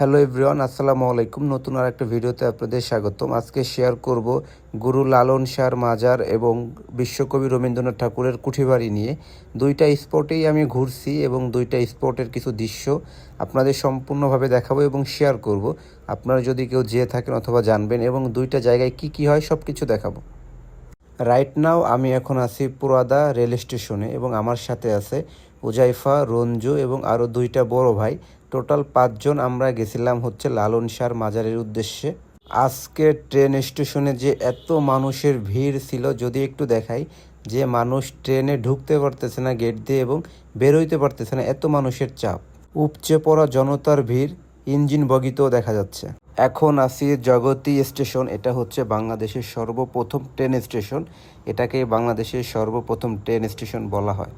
Hello everyone, আসসালামু আলাইকুম। নতুন আর একটা ভিডিওতে আপনাদের স্বাগতম। আজকে শেয়ার করব গুরু লালন শাহর মাজার এবং বিশ্বকবি রবীন্দ্রনাথ ঠাকুরের কুঠিবাড়ি নিয়ে। দুইটা স্পটেই আমি ঘুরছি এবং দুইটা স্পটের কিছু দৃশ্য আপনাদের সম্পূর্ণভাবে দেখাবো এবং শেয়ার করব। আপনারা যদি কেউ যেয়ে থাকেন অথবা জানবেন এবং দুইটা জায়গায় কি কি হয় সব কিছু দেখাবো। রাইট নাও আমি এখন আছি পুরাদা রেল স্টেশনে এবং আমার সাথে আছে উজাইফা, রঞ্জু এবং আরও দুইটা বড় ভাই। টোটাল 5 জন আমরা গেছিলাম হচ্ছে লালন শাহর মাজারের উদ্দেশ্যে। আজকে ট্রেন স্টেশনে যে এত মানুষের ভিড় ছিল, যদি একটু দেখাই যে মানুষ ট্রেনে ঢুকতে পারতেছে না গেট দিয়ে এবং বেরোইতে পারতেছে না, এত মানুষের চাপ। উপচে পড়া জনতার ভিড় ইঞ্জিন বগিতেও দেখা যাচ্ছে। এখন আসি জগতী স্টেশন। এটা হচ্ছে বাংলাদেশের সর্বপ্রথম ট্রেন স্টেশন। এটাকে বাংলাদেশের সর্বপ্রথম ট্রেন স্টেশন বলা হয়।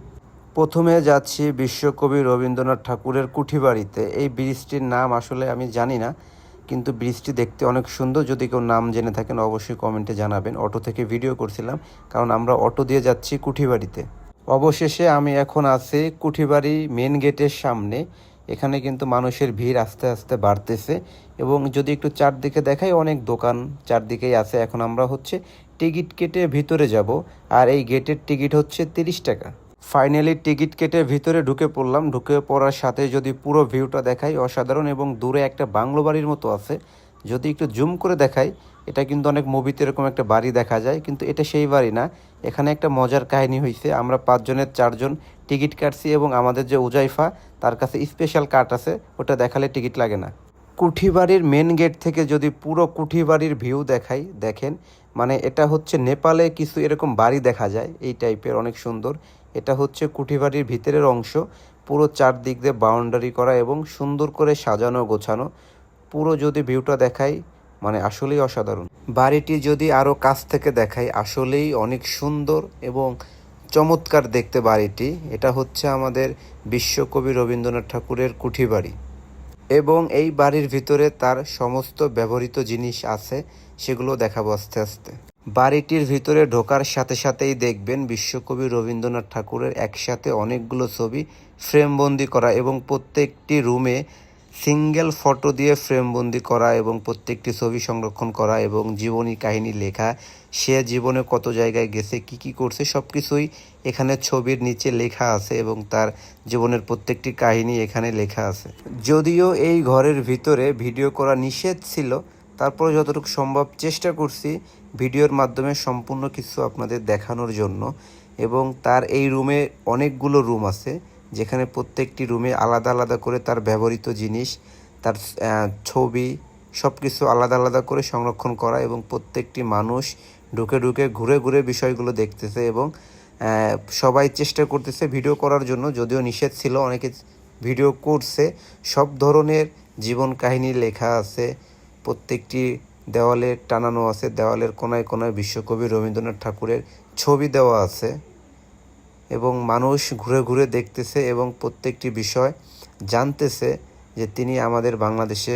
প্রথমে যাচ্ছি বিশ্বকবি রবীন্দ্রনাথ ঠাকুরের কুঠিবাড়িতে। এই ব্রিজটির নাম আসলে আমি জানি না, কিন্তু ব্রিজটি দেখতে অনেক সুন্দর। যদি কেউ নাম জেনে থাকেন অবশ্যই কমেন্টে জানাবেন। অটো থেকে ভিডিও করছিলাম কারণ আমরা অটো দিয়ে যাচ্ছি কুঠিবাড়িতে। অবশেষে আমি এখন আছি কুঠিবাড়ি মেন গেটের সামনে। এখানে কিন্তু মানুষের ভিড় আস্তে আস্তে বাড়তেছে এবং যদি একটু চারদিকে দেখাই অনেক দোকান চারদিকেই আছে। এখন আমরা হচ্ছে টিকিট কেটে ভিতরে যাব, আর এই গেটের টিকিট হচ্ছে 30 টাকা। ফাইনালি টিকিট কেটে ভিতরে ঢুকে পড়লাম। ঢুকে পড়ার সাথে যদি পুরো ভিউটা দেখাই অসাধারণ, এবং দূরে একটা বাংলো বাড়ির মতো আছে। যদি একটু জুম করে দেখাই, এটা কিন্তু অনেক মুভিতে এরকম একটা বাড়ি দেখা যায়, কিন্তু এটা সেই বাড়ি না। এখানে একটা মজার কাহিনী হয়েছে। আমরা 5 জনের 4 জন টিকিট কাটছি এবং আমাদের যে উজাইফা, তার কাছে স্পেশাল কার্ড আছে, ওটা দেখালে টিকিট লাগে না। কুঠিবাড়ির মেন গেট থেকে যদি পুরো কুঠিবাড়ির ভিউ দেখাই, দেখেন মানে এটা হচ্ছে নেপালে কিছু এরকম বাড়ি দেখা যায় এই টাইপের, অনেক সুন্দর। এটা হচ্ছে কুঠিবাড়ির ভিতরের অংশ। পুরো চারদিক দিয়ে বাউন্ডারি করা এবং সুন্দর করে সাজানো গোছানো। পুরো যদি ভিউটা দেখাই মানে আসলেই অসাধারণ। বাড়িটি যদি আরও কাছ থেকে দেখাই আসলেই অনেক সুন্দর এবং চমৎকার দেখতে বাড়িটি। এটা হচ্ছে আমাদের বিশ্বকবি রবীন্দ্রনাথ ঠাকুরের কুঠিবাড়ি এবং এই বাড়ির ভিতরে তার সমস্ত ব্যবহৃত জিনিস আছে, সেগুলো দেখাবো আস্তে আস্তে। বাড়িটির ভিতরে ঢোকার সাথে সাথেই দেখবেন বিশ্বকবি রবীন্দ্রনাথ ঠাকুরের একসাথে অনেকগুলো ছবি ফ্রেমবন্দি করা এবং প্রত্যেকটি রুমে সিঙ্গেল ফটো দিয়ে ফ্রেমবন্দি করা এবং প্রত্যেকটি ছবি সংরক্ষণ করা এবং জীবনী কাহিনী লেখা। সে জীবনে কত জায়গায় গেছে, কি কি করছে, সব কিছুই এখানে ছবির নিচে লেখা আছে এবং তার জীবনের প্রত্যেকটি কাহিনী এখানে লেখা আছে। যদিও এই ঘরের ভিতরে ভিডিও করা নিষেধ ছিল, তারপরে যতটুকু সম্ভব চেষ্টা করছি ভিডিওর মাধ্যমে সম্পূর্ণ কিছু আপনাদের দেখানোর জন্য। এবং তার এই রুমে অনেকগুলো রুম আছে, যেখানে প্রত্যেকটি রুমে আলাদা আলাদা করে তার ব্যবহৃত জিনিস, তার ছবি সব কিছু আলাদা আলাদা করে সংরক্ষণ করা এবং প্রত্যেকটি মানুষ ঢুকে ঢুকে ঘুরে ঘুরে বিষয়গুলো দেখতেছে এবং সবাই চেষ্টা করতেছে ভিডিও করার জন্য। যদিও নিষেধ ছিল, অনেকে ভিডিও করছে। সব ধরনের জীবন কাহিনী লেখা আছে, প্রত্যেকটি দেওয়ালে টানানো আছে। দেওয়ালের কোনায় কোনায় বিশ্বকবি রবীন্দ্রনাথ ঠাকুরের ছবি দেওয়া আছে এবং মানুষ ঘুরে ঘুরে দেখতেছে এবং প্রত্যেকটি বিষয় জানতেছে যে তিনি আমাদের বাংলাদেশে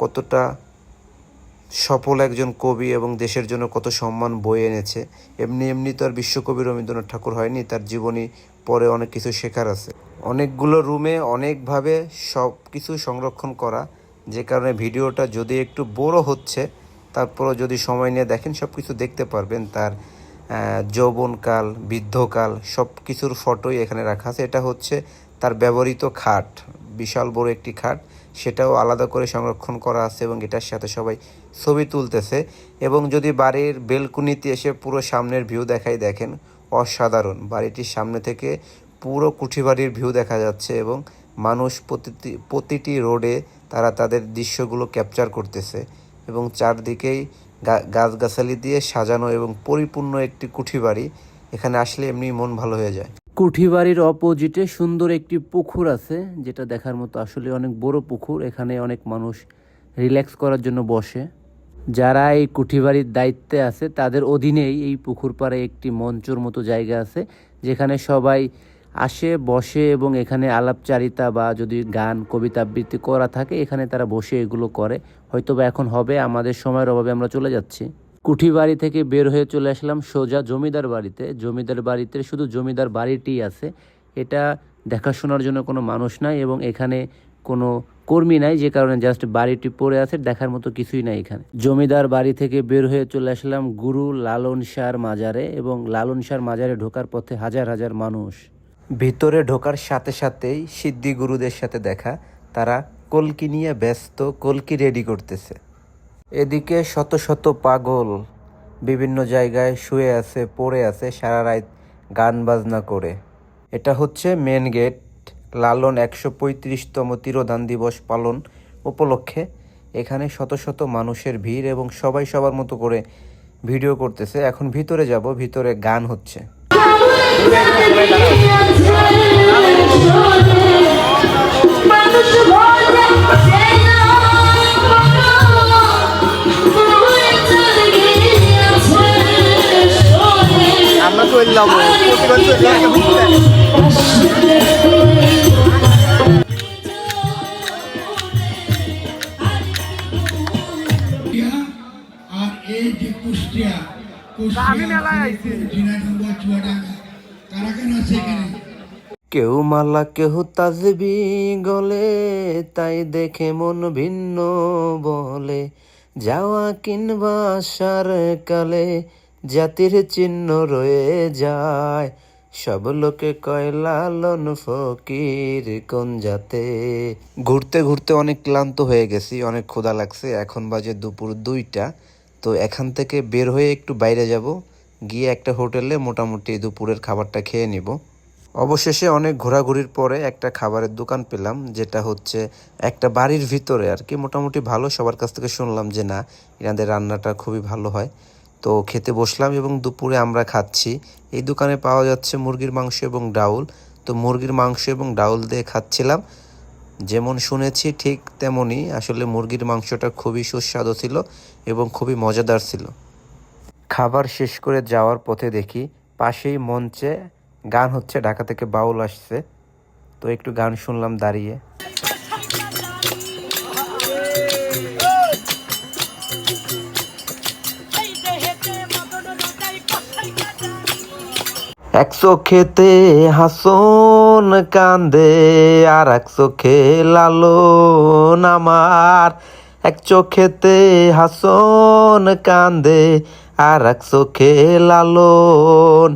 কতটা সফল একজন কবি এবং দেশের জন্য কত সম্মান বয়ে এনেছে। এমনি এমনি তো আর বিশ্বকবি রবীন্দ্রনাথ ঠাকুর হয়নি, তার জীবনী পরে অনেক কিছু শেখার আছে। অনেকগুলো রুমে অনেকভাবে সব কিছু সংরক্ষণ করা, যে কারণে ভিডিওটা যদি একটু বড় হচ্ছে, তারপরও যদি সময় নিয়ে দেখেন সব কিছু দেখতে পারবেন। তার যৌবনকাল, বৃদ্ধকাল সব কিছুর ফটোই এখানে রাখা আছে। এটা হচ্ছে তার ব্যবহৃত খাট, বিশাল বড় একটি খাট, সেটাও আলাদা করে সংরক্ষণ করা আছে এবং এটার সাথে সবাই ছবি তুলতেছে। এবং যদি বাড়ির বেলকুনিতে এসে পুরো সামনের ভিউ দেখাই, দেখেন অসাধারণ। বাড়িটির সামনে থেকে পুরো কুঠিবাড়ির ভিউ দেখা যাচ্ছে এবং মানুষ প্রতিটি রোডে তারা তাদের দৃশ্যগুলো ক্যাপচার করতেছে এবং চারদিকেই গাছগাছালি দিয়ে সাজানো এবং পরিপূর্ণ একটি কুঠিবাড়ি। এখানে আসলে এমনি মন ভালো হয়ে যায়। কুঠিবাড়ির অপোজিটে সুন্দর একটি পুকুর আছে, যেটা দেখার মতো। আসলে অনেক বড় পুকুর, এখানে অনেক মানুষ রিল্যাক্স করার জন্য বসে। যারা এই কুঠিবাড়ির দায়িত্বে আছে তাদের অধীনেই এই পুকুর পাড়ে একটি মঞ্চর মতো জায়গা আছে, যেখানে সবাই আসে বসে এবং এখানে আলাপচারিতা বা যদি গান কবিতা আবৃত্তি করা থাকে এখানে তারা বসে এগুলো করে। হয়তো বা এখন হবে, আমাদের সময়ের অভাবে আমরা চলে যাচ্ছি। কুঠিবাড়ি থেকে বের হয়ে চলে আসলাম সোজা জমিদার বাড়িতে। জমিদার বাড়িতে শুধু জমিদার বাড়িটিই আছে, এটা দেখাশোনার জন্য কোনো মানুষ নাই এবং এখানে কোনো কর্মী নাই, যে কারণে জাস্ট বাড়িটি পড়ে আছে, দেখার মতো কিছুই নাই এখানে। জমিদার বাড়ি থেকে বের হয়ে চলে আসলাম গুরু লালন শাহর মাজারে, এবং লালন শাহর মাজারে ঢোকার পথে হাজার হাজার মানুষ। ভিতরে ঢোকার সাথে সাথেই সিদ্ধি গুরুদের সাথে দেখা, তারা কলকি নিয়ে ব্যস্ত, কলকি রেডি করতেছে। এদিকে শত শত পাগল বিভিন্ন জায়গায় শুয়ে আছে, পড়ে আছে সারা রাত গান বাজনা করে। এটা হচ্ছে মেন গেট। লালন 135তম তিরোধান দিবস পালন উপলক্ষে এখানে শত শত মানুষের ভিড়, এবং সবাই সবার মতো করে ভিডিও করতেছে। এখন ভিতরে যাব, ভিতরে গান হচ্ছে। আমরা চললাম আর এই যে কুষ্টিয়া ঝিনাইদহ চুয়াডাঙ্গা কারা কেন আছে এখানে? কেউ মালা কেহ তাজবি গলে, তাই দেখে মন ভিন্ন বলে। যাওয়া কিংবা আসার কালে জাতির চিহ্ন রয়ে যায়। সব লোকে কয় লালন ফকির কোন জাতে। ঘুরতে ঘুরতে অনেক ক্লান্ত হয়ে গেছি, অনেক ক্ষুধা লাগছে। এখন বাজে দুপুর 2টা। তো এখান থেকে বের হয়ে একটু বাইরে যাব, গিয়ে একটা হোটেলে মোটামুটি দুপুরের খাবারটা খেয়ে নিব। অবশেষে অনেক ঘোরাঘুরির পরে একটা খাবারের দোকান পেলাম, যেটা হচ্ছে একটা বাড়ির ভিতরে আর কি। মোটামুটি ভালো, সবার কাছ থেকে শুনলাম যে না, এনাদের রান্নাটা খুবই ভালো হয়। তো খেতে বসলাম, এবং দুপুরে আমরা খাচ্ছি। এই দোকানে পাওয়া যাচ্ছে মুরগির মাংস এবং ডাউল। তো মুরগির মাংস এবং ডাউল দিয়ে খাচ্ছিলাম। যেমন শুনেছি ঠিক তেমনই, আসলে মুরগির মাংসটা খুবই সুস্বাদু ছিল এবং খুবই মজাদার ছিল। খাবার শেষ করে যাওয়ার পথে দেখি পাশেই মঞ্চে গান হচ্ছে, ঢাকা থেকে বাউল আসছে। তো একটু গান শুনলাম দাঁড়িয়ে। এক চোখেতে হাসন কান্দে, আর এক চোখে লালন আমার। এক চোখেতে হাসন কান্দে, আর এক চোখে লালন।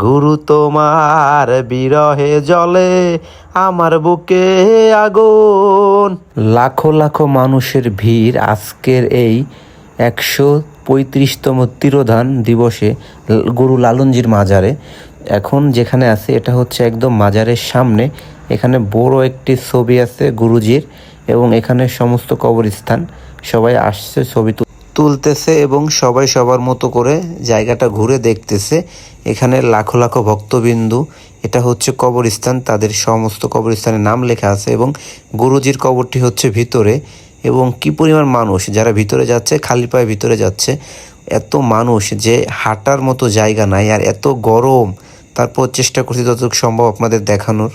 গুরু তোমার বিরহে জ্বলে আমার বুকে আগুন। লাখো লাখো মানুষের ভিড় আজকের এই 135তম তিরোধান দিবসে গুরু লালনজির মাজারে। এখন যেখানে আছে এটা হচ্ছে একদম মাজারের সামনে। এখানে বড় একটি ছবি আছে গুরুজির, এবং এখানে সমস্ত কবরস্থান। সবাই আসছে, ছবি তুলতেছে, এবং সবাই সবার মতো করে জায়গাটা ঘুরে দেখতেছে। এখানে লাখো লাখো ভক্তবিন্দু। এটা হচ্ছে কবরস্থান, তাদের সমস্ত কবরস্থানের নাম লেখা আছে, এবং গুরুজির কবরটি হচ্ছে ভিতরে। এবং কি পরিমাণ মানুষ, যারা ভিতরে যাচ্ছে খালি পায়ে ভিতরে যাচ্ছে। এত মানুষ যে হাঁটার মতো জায়গা নাই, আর এত গরম। তারপর চেষ্টা করছি যতটুকু সম্ভব আপনাদের দেখানোর।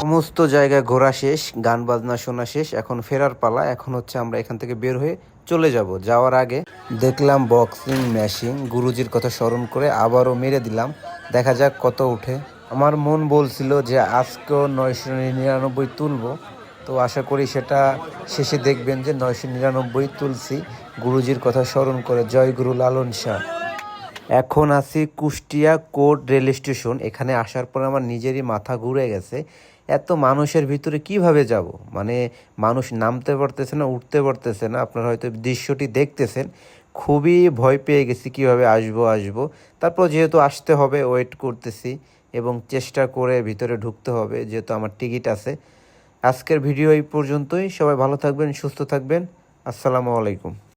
সমস্ত জায়গায় ঘোরা শেষ, গান বাজনা শোনা শেষ, এখন ফেরার পালা। এখন হচ্ছে আমরা এখান থেকে বের হয়ে চলে যাব। যাওয়ার আগে দেখলাম বক্সিং মেশিন, গুরুজির কথা স্মরণ করে আবারও মেরে দিলাম, দেখা যাক কত উঠে। আমার মন বলছিল যে আজকেও 999 তুলবো। তো আশা করি সেটা শেষে দেখবেন যে 999 তুলছি, গুরুজির কথা স্মরণ করে। জয় গুরু লালন শাহ। এখন আছি কুষ্টিয়া কোর্ট রেল স্টেশন। এখানে আসার পর আমার নিজেরই মাথা ঘুরে গেছে। এত মানুষের ভিতরে কিভাবে যাব, মানে মানুষ নামতে পারতেছে না, উঠতে পারতেছে না। আপনারা হয়তো দৃশ্যটি দেখতেছেন। খুবই ভয় পেয়ে গেছি, কিভাবে আসবো। তারপর যেহেতু আসতে হবে, ওয়েট করতেছি এবং চেষ্টা করে ভিতরে ঢুকতে হবে, যেহেতু আমার টিকিট আছে। আজকের ভিডিও এই পর্যন্তই। সবাই ভালো থাকবেন, সুস্থ থাকবেন। আসসালামু আলাইকুম।